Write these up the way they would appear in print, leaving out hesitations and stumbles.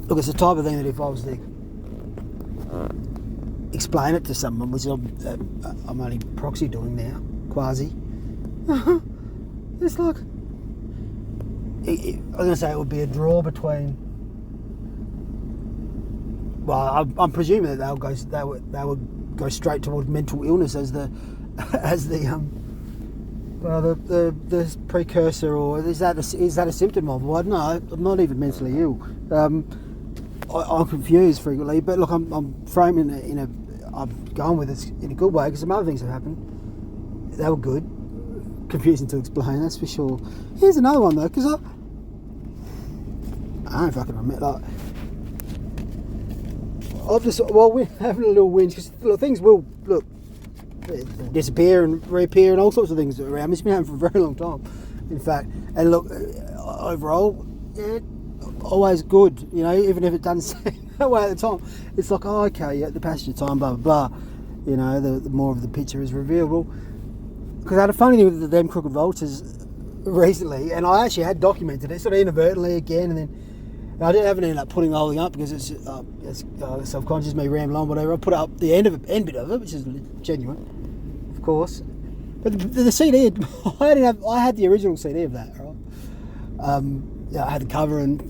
Look, it's the type of thing that if I was to explain it to someone, which I'm only proxy doing now, quasi, it's like, I'm going to say it would be a draw between, well, I'm presuming that they would go straight towards mental illness as the precursor, or is that a symptom of? Well, no, I'm not even mentally ill. I'm confused frequently, but look, I'm framing it I'm going with it in a good way because some other things have happened. They were good, confusing to explain, that's for sure. Here's another one though, because I don't fucking remember. We're having a little whinge because things will disappear and reappear and all sorts of things around me. It's been happening for a very long time, in fact. And look, overall, yeah, always good, even if it doesn't seem that way at the time. It's like, oh, okay, yeah, the passage of time, blah, blah, blah. The more of the picture is revealed. Well, because I had a funny thing with the Them Crooked Vultures recently, and I actually had documented it, sort of inadvertently again, and then I haven't ended up putting the whole thing up because it's self-conscious, me rambling on, whatever. I put up the end bit of it, which is genuine, of course. But the CD, I had the original CD of that, right? I had the cover and,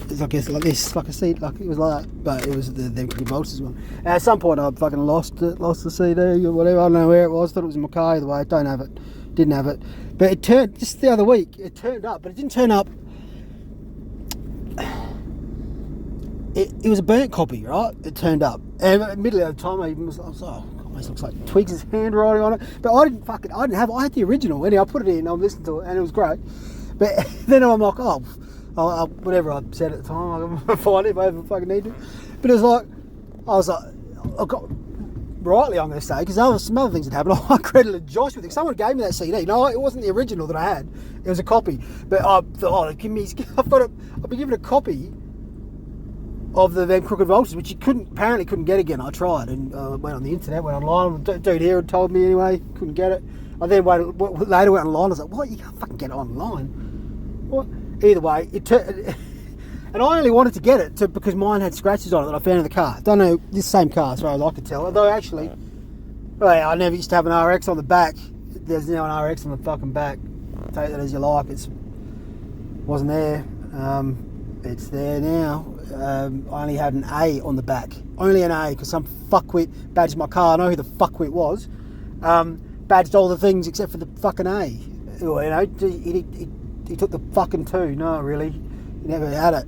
it's I guess like this, like a CD, like it was like that, but it was the Them Crooked Vultures one. And at some point I fucking lost the CD or whatever. I don't know where it was. Thought it was in my car either way. Don't have it. Didn't have it. But it turned, just the other week, it turned up, but it didn't turn up. It was a burnt copy, right? It turned up, and admittedly at the time I was like, oh, God, this looks like Twigs' handwriting on it. But I didn't have it. I had the original. Anyway, I put it in. I listened to it, and it was great. But then I'm like, whatever I said at the time, I can find it if I ever fucking need to. But it was like, I got rightly, I'm going to say, because there were some other things that happened. I credited Josh with it. Someone gave me that CD. No, it wasn't the original that I had. It was a copy. But I thought, I've been given a copy of the Them Crooked Vultures, which you apparently couldn't get again. I tried and went on the internet, went online. Dude here had told me anyway, couldn't get it. I then later went online. I was like, what? You can't fucking get it online. What? Either way, and I only wanted to get it because mine had scratches on it that I found in the car. Don't know, this same car as far as I could tell. Although actually, I never used to have an RX on the back. There's now an RX on the fucking back. Take that as you like. It wasn't there. It's there now. I only had an A on the back. Only an A, because some fuckwit badged my car. I know who the fuckwit was. Badged all the things except for the fucking A. He took the fucking 2. No, really, he never had it.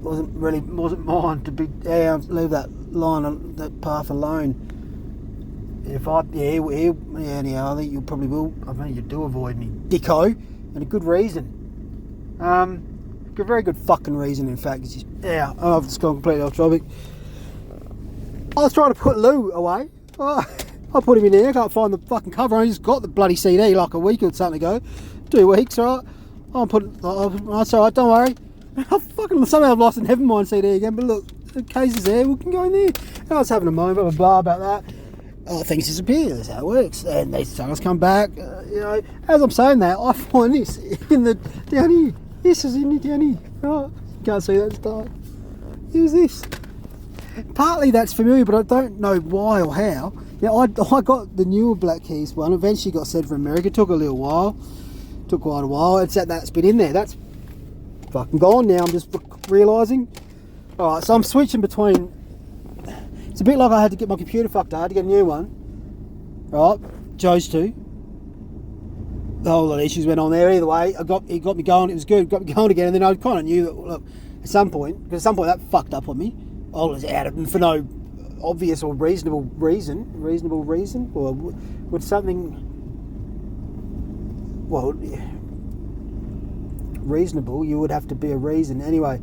Wasn't mine to be. Yeah, leave that line on that path alone. Anyhow, I think you probably will. I think you do avoid me, dicko, and a good reason. A very good fucking reason, in fact. I've just gone completely off topic. I was trying to put Lou away. I put him in there. I can't find the fucking cover. I just got the bloody CD like a week or something ago. 2 weeks, alright. That's alright, don't worry. Somehow I've lost a Nevermind CD again, but look, the case is there, we can go in there. And I was having a moment, blah, blah, blah, about that. Things disappear, that's how it works. And these songs come back. As I'm saying that, I find this down here. This is in down here. Right. Can't see that start. Who's this? Partly that's familiar, but I don't know why or how. I got the newer Black Keys one. Eventually got sent from America. Took a little while. Took quite a while. That's been in there. That's fucking gone now. I'm just realising. Alright, so I'm switching between. It's a bit like I had to get my computer fucked. I had to get a new one. Right, chose to. The whole lot of issues went on there. Either way, it got me going. It was good. Got me going again. And then I kind of knew that, look, at some point that fucked up on me. I was out of, for no obvious or reasonable reason, or would something, reasonable, you would have to be a reason anyway.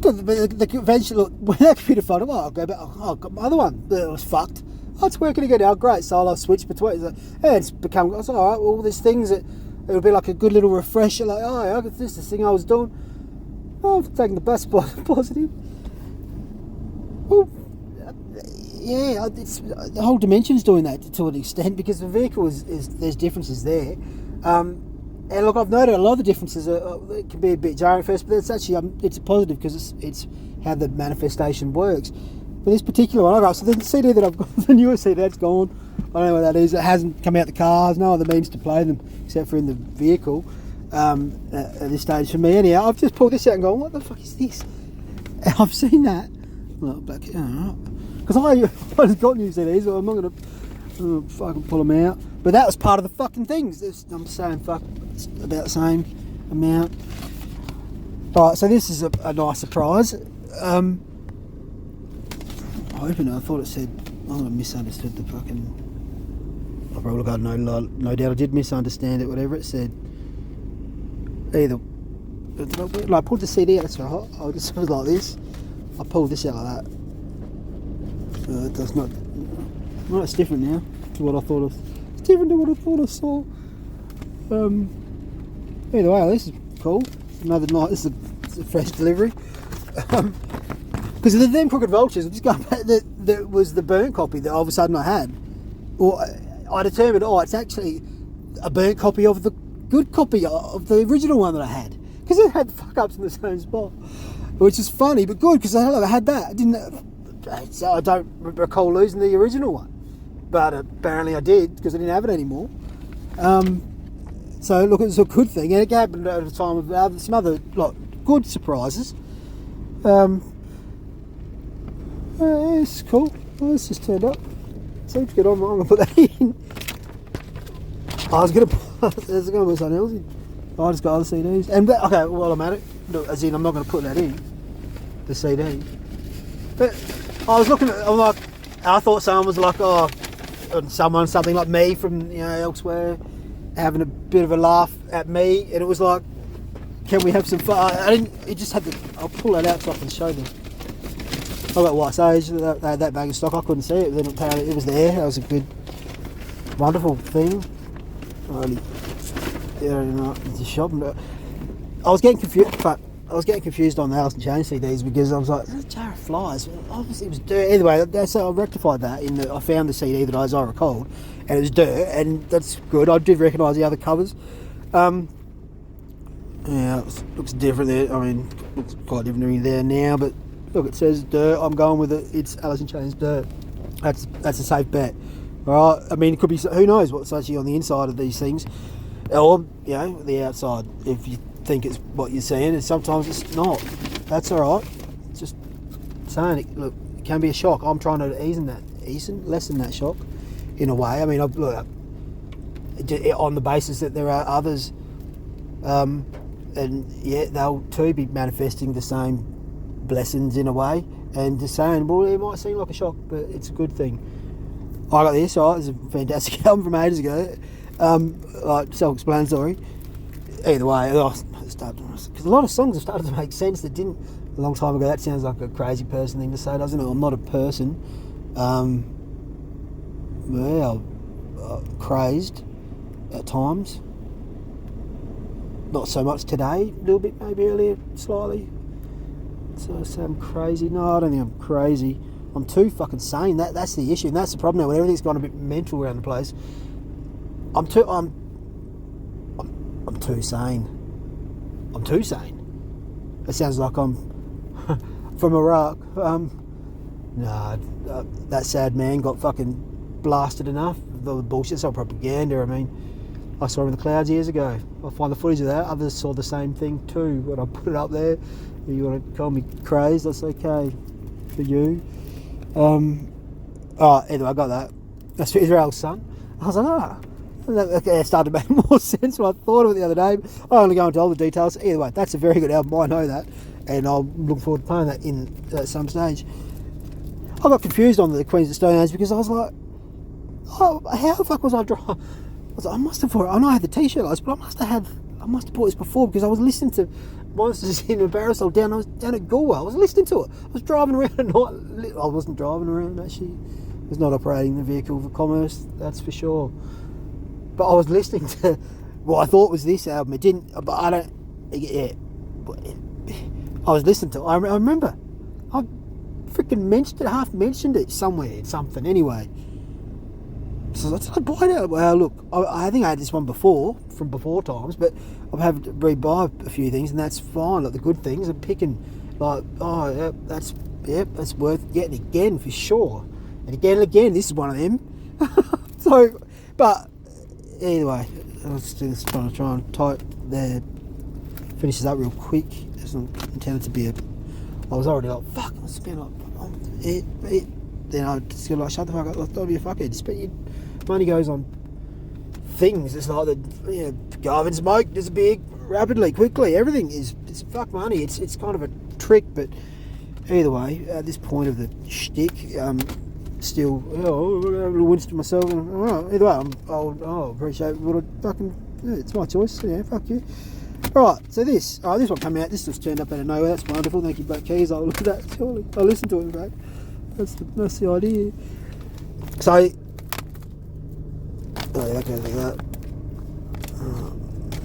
The convention, look, when that computer failed, I'll go back. Got my other one that was fucked. It's working again now. Great. So I'll switch between. And it's become. It's all right. All these things that it would be like a good little refresher. Like, I got this thing I was doing. I've taken the best positive. Well, yeah, it's, the whole Dimension's doing that to an extent because the vehicle is there's differences there. And look, I've noted a lot of the differences. It can be a bit jarring at first, but it's actually it's a positive because it's how the manifestation works. But this particular one, so the CD that I've got, the newer CD, that's gone. I don't know what that is. It hasn't come out the cars. No other means to play them except for in the vehicle at this stage for me. Anyhow, I've just pulled this out and gone, what the fuck is this? And I've seen that. Because I just got new CDs, so I'm not going to fucking pull them out. But that was part of the fucking things. I'm saying, fuck, it's about the same amount. Right, so this is a nice surprise. I opened it, I thought it said, I misunderstood the fucking... I probably got no doubt I did misunderstand it, whatever it said. Either... I pulled the CD out, that's right. I just was like this. I pulled this out like that. It does not... Well, it's different now to what I thought of. It's different to what I thought I saw. Either way, this is cool. Another night. This is a fresh delivery. Because of the them crooked vultures, just going back, that was the burnt copy that all of a sudden I had. Or I determined, it's actually a burnt copy of the good copy of the original one that I had. Because it had the fuck ups in the same spot, which is funny but good because I had that. I don't recall losing the original one, but apparently I did because I didn't have it anymore. So look, it was a good thing, and it happened at a time of some other good surprises. It's cool. Well, this just turned up. Seems good. I'm gonna put that in. I was gonna put something else in. I just got other CDs. And okay, while I'm at it, as in I'm not gonna put that in the CD. But I was looking at, I thought someone was like, something like me from elsewhere, having a bit of a laugh at me, and it was like, can we have some fun? I didn't. It just had to. I'll pull that out so I can show them. I got White Sage. They had that bag of stock. I couldn't see it, but then apparently it was there. That was a good, wonderful thing. It's a shop. I was getting confused. But I was getting confused on the Alice in Chains CDs because I was like, "There's a jar of flies." Obviously, it was dirt. Anyway, so I rectified that. I found the CD that I recalled, and it was dirt, and that's good. I did recognise the other covers. Yeah, it looks different there. I mean, it looks quite different there now, but look, it says dirt. I'm going with it. It's Alice in Chains dirt. That's a safe bet. All right. I mean, it could be. Who knows what's actually on the inside of these things, or the outside. If you think it's what you're seeing, and sometimes it's not. That's all right. Just saying it. Look, it can be a shock. I'm trying to lessen that shock, in a way. I mean, on the basis that there are others, and they'll too be manifesting the same blessings in a way, and just saying, well, it might seem like a shock, but it's a good thing. I got this. All right, it's a fantastic album from ages ago. Self-explanatory. Either way, because a lot of songs have started to make sense that didn't a long time ago. That sounds like a crazy person thing to say, doesn't it? I'm not a person. Crazed at times. Not so much today. A little bit, maybe earlier, slightly. So I'm crazy. No, I don't think I'm crazy. I'm too fucking sane. That's the issue, and that's the problem now. When everything's gone a bit mental around the place, I'm too sane. I'm too sane. It sounds like I'm from Iraq. That sad man got fucking blasted enough. The bullshit, it's all propaganda. I mean, I saw him in the clouds years ago. I'll find the footage of that. Others saw the same thing too. When I put it up there, you want to call me crazed? That's okay for you. Anyway, I got that. That's Israel's son. I was like, it started to make more sense when I thought of it the other day. I only go into all the details. Either way, that's a very good album. I know that, and I'll look forward to playing that at some stage. I got confused on the Queens of Stone Age because I was like, how the fuck was I driving? I was like, I must have bought it. I know I had the t-shirt lights, but I must have bought this before because I was listening to Monsters in Belarus down at Galway. I was listening to it. I was driving around at night. I wasn't driving around, actually. I was not operating the vehicle for commerce, that's for sure. But I was listening to what I thought was this album. It didn't, but I don't, I was listening to it. I remember. I freaking half mentioned it somewhere, something, anyway. So that's I buy it. Well, look, I think I had this one before from before times, but I've had to rebuy a few things, and that's fine. Like the good things, I'm picking. Like, oh, yeah, that's worth getting again for sure. And again, this is one of them. So, but anyway, let's do this. Trying and type there. Finish this up real quick. It's not intended to be a. I was already like, fuck. I spent like, then I just go like, shut the fuck up. Don't be a fuckhead. Spend your money goes on things. It's like the go and smoke just big, rapidly, quickly. Everything it's fuck money. It's kind of a trick, but either way, at this point of the shtick, still, a little Winston myself. Either way, I'll appreciate what I fucking. Yeah, it's my choice. Yeah, fuck you. Right, so this one came out. This just turned up out of nowhere. That's wonderful. Thank you, Black Keys. I'll look at that. Surely I'll listen to it, bro. That's the idea. So, that goes like that.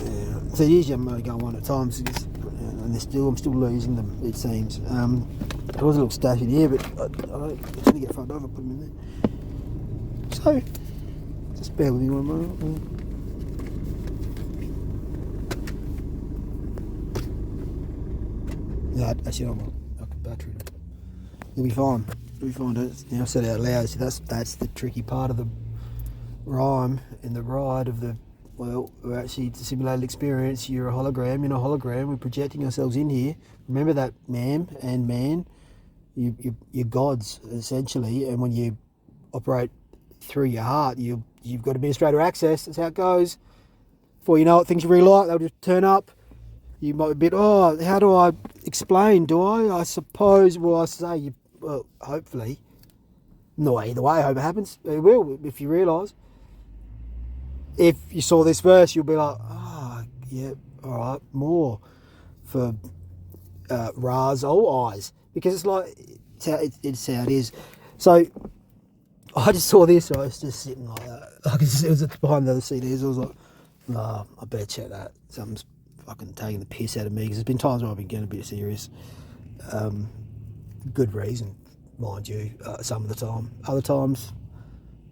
Yeah. So usually I'm only going one at a time, and I'm still losing them. It seems. There was a little stash in here, but I don't tend to get fucked over. Put them in there. So, just bear with me one moment. Yeah, actually, I'm like a battery. You'll be fine. You'll be fine. Now I said it out loud. So that's the tricky part of the rhyme and the ride of the. Well, we're actually, it's a simulated experience. You're a hologram. In a hologram, we're projecting ourselves in here. Remember that, ma'am and man. You're gods essentially, and when you operate through your heart, you've got administrator access. That's how it goes. Before you know it, things you really like, they'll just turn up. You might be a bit, how do I explain? Do I? I suppose, I say, hopefully. No, either way, I hope it happens. It will, if you realise. If you saw this verse, you'll be like, yeah, all right, more for Ra's or eyes. Because it's like, it's how it is. So, I just saw this, I was just sitting like that. Like it was behind the other CDs. I was like, no, I better check that. Something's fucking taking the piss out of me, because there's been times where I've been getting a bit serious. Good reason, mind you, some of the time. Other times,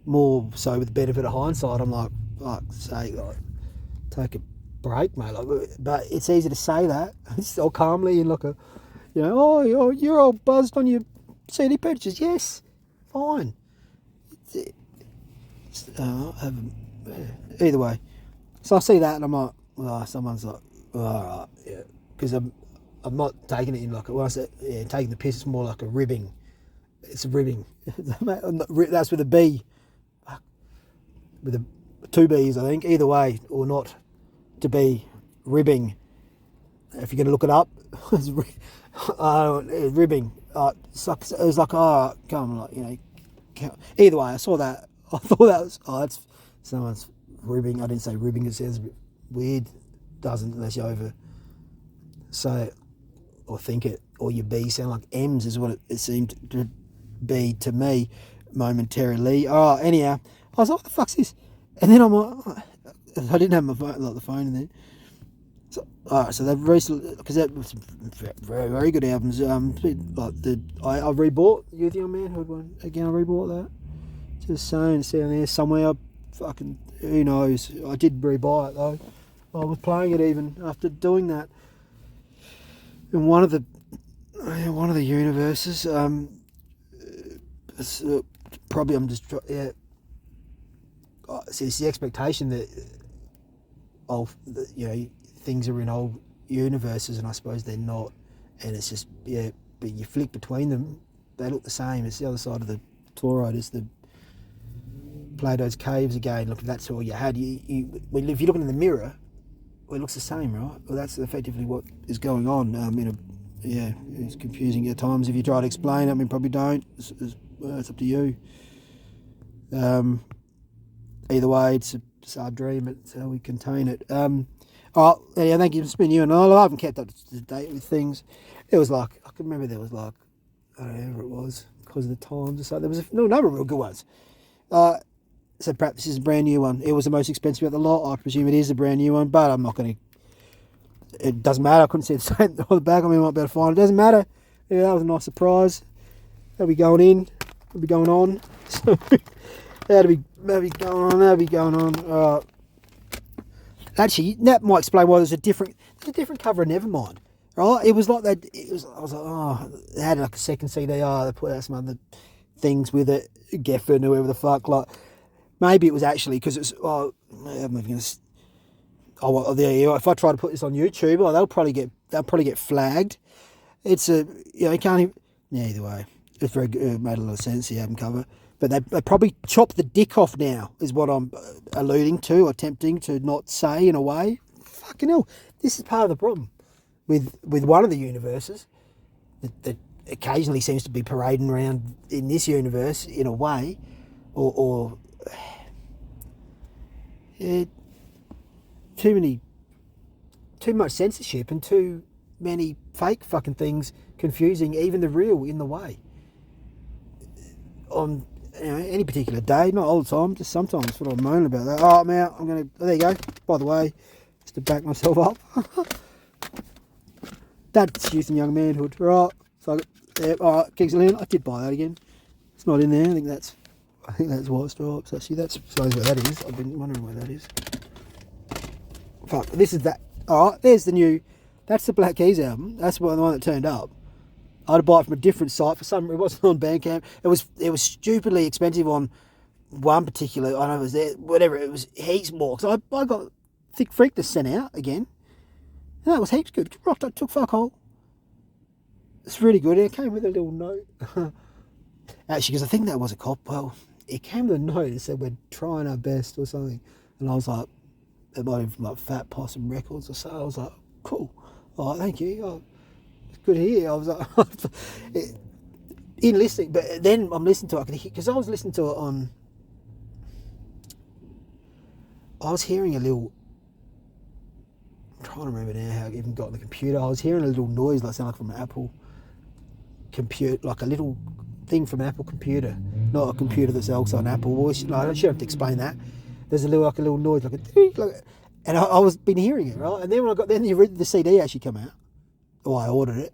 more so with the benefit of hindsight, I'm like, fuck's sake, like, take a break, mate. Like, but it's easy to say that, so calmly in like a, you're all buzzed on your CD purchases. Yes, fine. Either way. So I see that and I'm like, someone's like, alright, yeah. Because I'm not taking it in like when I say taking the piss, it's more like a ribbing. It's a ribbing. That's with a B. With a 2 B's, I think. Either way, or not to be ribbing. If you're going to look it up, it's ribbing. It was like, come on, either way, I saw that. I thought that was, that's someone's ribbing. I didn't say ribbing, it sounds a bit weird. Doesn't, unless you over say it or think it, or your B sound like M's is what it seemed to be to me momentarily. Anyhow, I was like, what the fuck's this? And then I'm like, I didn't have my phone, like the phone in there. So, so they've recently, because that was very, very good albums. Like I rebought You're the Young Man. Heard one again. I rebought that. Just saying, it's down there somewhere. Fucking who knows? I did rebuy it though. I was playing it even after doing that in one of the universes. Probably I'm just it's the expectation that things are in old universes, and I suppose they're not, and it's just but you flick between them, they look the same. It's the other side of the Torah. It's the Plato's caves again. Look, that's all you had. If you're looking in the mirror, it looks the same, right? Well, that's effectively what is going on. It's confusing at times if you try to explain it. I mean, probably don't. It's up to you. Either way, it's our dream. It's how we contain it. Thank you. It's been you and I haven't kept up to date with things. It was like, I can remember there was like, whatever it was, because of the times or so. There was a number of real good ones. So perhaps this is a brand new one. It was the most expensive at the lot. I presume it is a brand new one, but I'm not going to. It doesn't matter. I couldn't see it saying on the back. I mean, I might be able to find it. It doesn't matter. Yeah, that was a nice surprise. That'll be going in. That'll be going on. So, That'll be going on. Actually, that might explain why there's a different cover of Nevermind. Right? It was like that. I was like, oh, they had like a second CD. Oh, they put out some other things with it. Geffen, whoever the fuck. Like, maybe it was actually because it's. Oh, I'm even gonna. Oh, well, there you go. If I try to put this on YouTube, they'll probably get flagged. It's a, you can't even. Yeah, either way, it's very good. It made a lot of sense, the album cover. But they probably chopped the dick off now, is what I'm alluding to, attempting to not say in a way. Fucking hell, this is part of the problem with one of the universes that occasionally seems to be parading around in this universe in a way, or too much censorship and too many fake fucking things confusing even the real in the way. On any particular day, not all the time, just sometimes. That's what I'm moaning about that. Oh, I'm out. There you go. By the way, just to back myself up. That's Youth and Young Manhood. Right. So, yeah, alright, Kings of Leon. I did buy that again. It's not in there. I think that's White Stripes. Actually, that's where that is. I've been wondering where that is. Fuck, this is that. Alright, there's the new. That's the Black Keys album. That's the one that turned up. I had to buy it from a different site. For some, it wasn't on Bandcamp. It was stupidly expensive on one particular. I don't know if it was there. Whatever. It was heaps more. So I got Thick Freak to send out again. And that was heaps good. Rocked up, took fuck all. It's really good. It came with a little note. Actually, because I think that was a cop. Well, it came with a note that said we're trying our best or something. And I was like, it might have been like Fat Possum Records or so. I was like, cool. All right, thank you. Oh, good to hear. I was like, in listening, but then I'm listening to it, because I was listening to it on, I was hearing a little, I'm trying to remember now how I even got on the computer. I was hearing a little noise that sounded like from an Apple computer, like a little thing from an Apple computer, not a computer that's also an Apple voice. No, I don't have to explain that. There's a little noise, and I was been hearing it, right? And then when the CD actually came out, or I ordered it,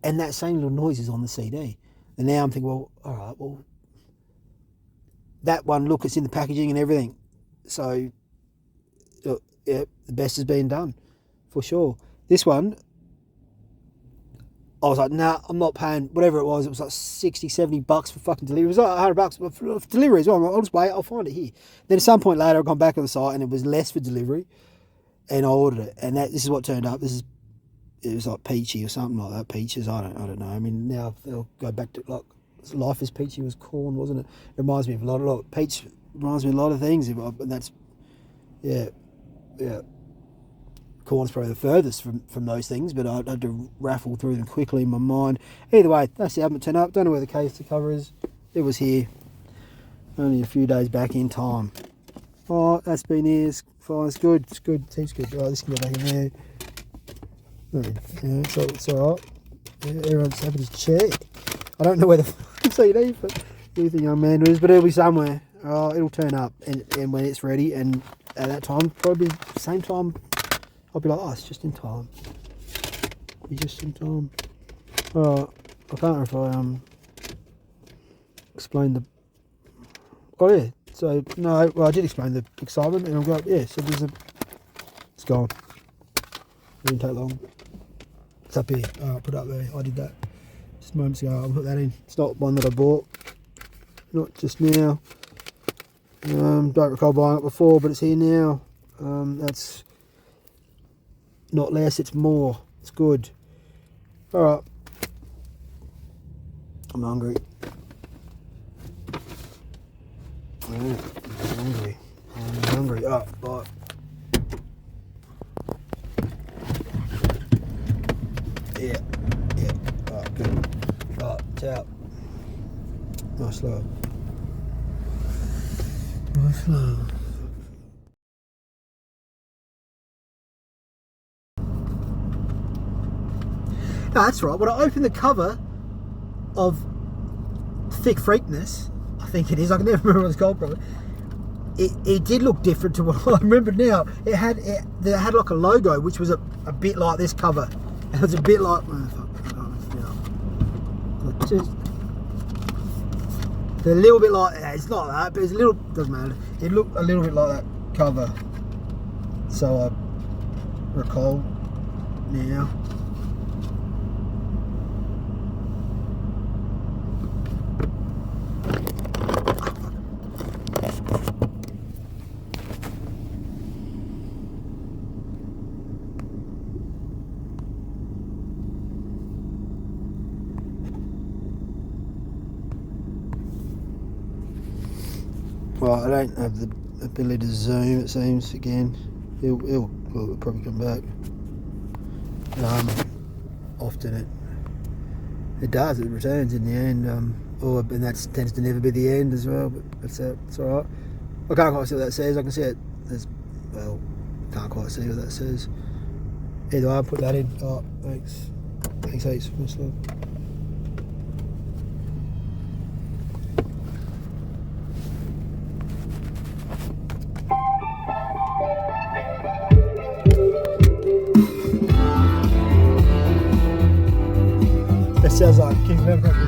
and that same little noise is on the CD. And now I'm thinking, well, all right, well, that one, look, it's in the packaging and everything. So, look, yeah, the best has been done, for sure. This one, I was like, nah, I'm not paying whatever it was. It was like $60-$70 for fucking delivery. It was like $100 for delivery as well. I'll just wait, I'll find it here. Then at some point later, I've gone back on the site and it was less for delivery. And I ordered it, and this is what turned up. It was like peachy or something like that. Peaches, I don't know. I mean, now they'll go back to like Life is Peachy was corn, wasn't it? It reminds me of a lot. Peach reminds me of a lot of things, and that's yeah. Corn's probably the furthest from those things, but I had to raffle through them quickly in my mind. Either way, that's the album that turned up. Don't know where the case to cover is. It was here, only a few days back in time. Oh, that's been here. It's fine. It's good. It's good. Seems good. Oh, this can go back in there. Yeah, it's all right. Yeah, everyone's happy to check. I don't know where the CD for Youth and Young Man is, but it'll be somewhere. Oh, it'll turn up, and when it's ready, and at that time, probably the same time, I'll be like, oh, it's just in time. Be just in time. I can't remember if I explained the. Oh yeah. So no, well I did explain the excitement, and I'm going, yeah. So it's gone. It didn't take long. It's up here. I'll put it up there. I did that just moments ago. I'll put that in. It's not one that I bought. Not just now. Don't recall buying it before, but it's here now. That's not less. It's more. It's good. All right. I'm hungry. I'm hungry. Oh, right. Yeah. Right, good. Right, ciao. Nice love. Nice love. No, that's right. When I opened the cover of Thick Freakness, I think it is, I can never remember what it's called probably, it did look different to what I remember now. It had like a logo which was a bit like this cover. It was a bit like, oh, fuck, just, They're a little bit like, it's not that, but it's a little, doesn't matter. It looked a little bit like that cover. So I recall now. Well, I don't have the ability to zoom, it seems, again. It'll probably come back. Often it does, it returns in the end, and that tends to never be the end as well, but it's alright. I can't quite see what that says. I can see it as well, can't quite see what that says. Either way, I'll put that in. Oh, thanks. Thanks heaps, much love. It sounds like King Member.